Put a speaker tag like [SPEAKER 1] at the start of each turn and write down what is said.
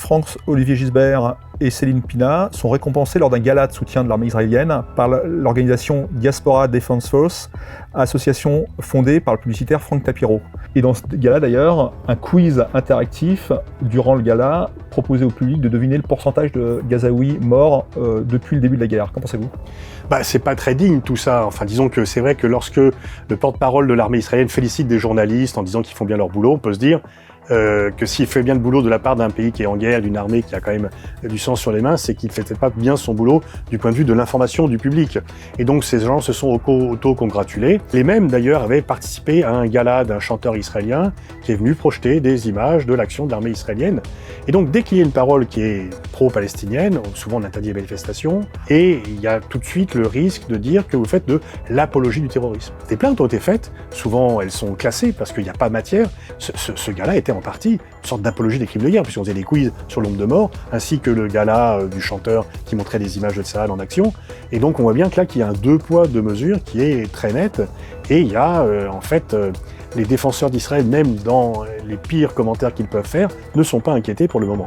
[SPEAKER 1] Franz-Olivier Gisbert et Céline Pina sont récompensés lors d'un gala de soutien de l'armée israélienne par l'organisation Diaspora Defense Force, association fondée par le publicitaire Frank Tapiro. Et dans ce gala d'ailleurs, un quiz interactif durant le gala proposait au public de deviner le pourcentage de Gazaouis morts depuis le début de la guerre. Qu'en pensez-vous ?
[SPEAKER 2] C'est pas très digne tout ça. Enfin, disons que c'est vrai que lorsque le porte-parole de l'armée israélienne félicite des journalistes en disant qu'ils font bien leur boulot, on peut se dire que s'il fait bien le boulot de la part d'un pays qui est en guerre, d'une armée qui a quand même du sang sur les mains, c'est qu'il ne fait peut-être pas bien son boulot du point de vue de l'information du public. Et donc ces gens se sont auto-congratulés. Les mêmes d'ailleurs avaient participé à un gala d'un chanteur israélien qui est venu projeter des images de l'action de l'armée israélienne. Et donc dès qu'il y a une parole qui est pro-palestinienne, souvent on interdit les manifestations, et il y a tout de suite le risque de dire que vous faites de l'apologie du terrorisme. Des plaintes ont été faites, souvent elles sont classées parce qu'il n'y a pas matière. Ce gala était en partie une sorte d'apologie des crimes de guerre, puisqu'on faisait des quiz sur le nombre de morts, ainsi que le gala du chanteur qui montrait des images de Tsahal en action. Et donc on voit bien que là qu'il y a un deux poids, deux mesures qui est très net, et il y a les défenseurs d'Israël, même dans les pires commentaires qu'ils peuvent faire, ne sont pas inquiétés pour le moment.